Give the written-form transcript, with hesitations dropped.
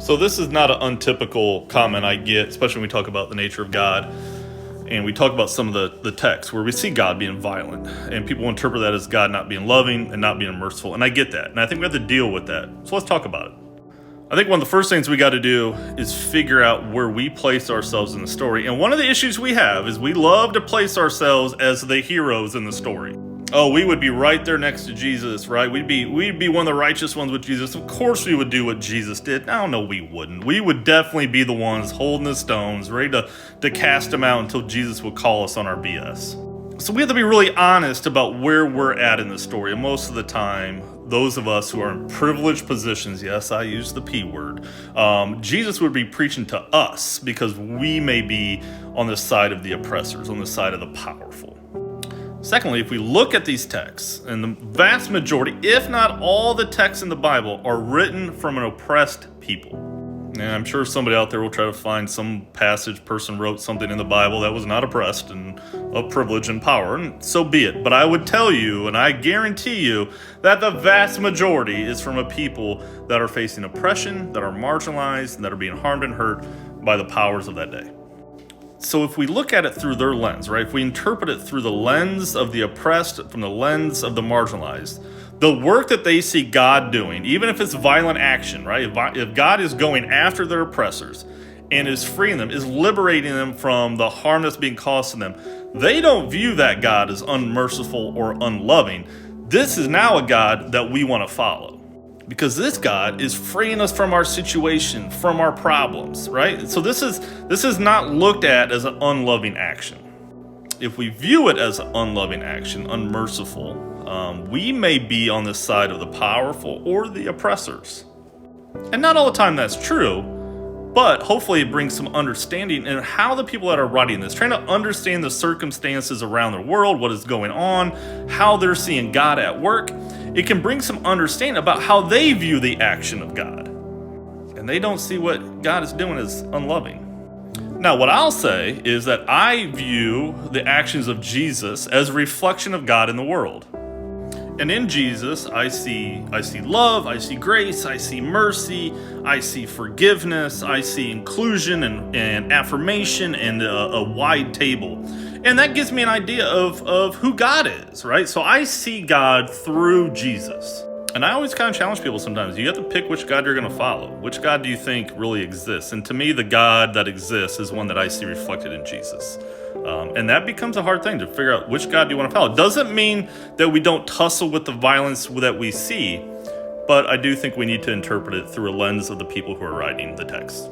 So this is not an untypical comment I get, especially when we talk about the nature of God and we talk about some of the texts where we see God being violent and people interpret that as God not being loving and not being merciful. And I get that. And I think we have to deal with that. So let's talk about it. I think one of the first things we got to do is figure out where we place ourselves in the story. And one of the issues we have is we love to place ourselves as the heroes in the story. Oh, we would be right there next to Jesus, right? We'd be one of the righteous ones with Jesus. Of course we would do what Jesus did. No, we wouldn't. We would definitely be the ones holding the stones, ready to cast them out until Jesus would call us on our BS. So we have to be really honest about where we're at in the story. And most of the time, those of us who are in privileged positions, yes, I use the P word, Jesus would be preaching to us because we may be on the side of the oppressors, on the side of the powerful. Secondly, if we look at these texts, and the vast majority, if not all the texts in the Bible, are written from an oppressed people. And I'm sure somebody out there will try to find some person wrote something in the Bible that was not oppressed and of privilege and power, and so be it. But I would tell you, and I guarantee you, that the vast majority is from a people that are facing oppression, that are marginalized, and that are being harmed and hurt by the powers of that day. So if we look at it through their lens, right, if we interpret it through the lens of the oppressed, from the lens of the marginalized, the work that they see God doing, even if it's violent action, right, if God is going after their oppressors and is freeing them, is liberating them from the harm that's being caused to them, they don't view that God as unmerciful or unloving. This is now a God that we want to follow. Because this God is freeing us from our situation, from our problems, right? So this is not looked at as an unloving action. If we view it as an unloving action, unmerciful, we may be on the side of the powerful or the oppressors. And not all the time that's true, but hopefully it brings some understanding in how the people that are writing this, trying to understand the circumstances around the world, what is going on, how they're seeing God at work. It can bring some understanding about how they view the action of God. And they don't see what God is doing as unloving. Now, what I'll say is that I view the actions of Jesus as a reflection of God in the world. And in Jesus, I see love, I see grace, I see mercy, I see forgiveness, I see inclusion and affirmation and a wide table. And that gives me an idea of who God is, right? So I see God through Jesus. And I always kind of challenge people sometimes. You have to pick which God you're going to follow. Which God do you think really exists? And to me, the God that exists is one that I see reflected in Jesus. And that becomes a hard thing to figure out which God do you want to follow. It doesn't mean that we don't tussle with the violence that we see, but I do think we need to interpret it through a lens of the people who are writing the text.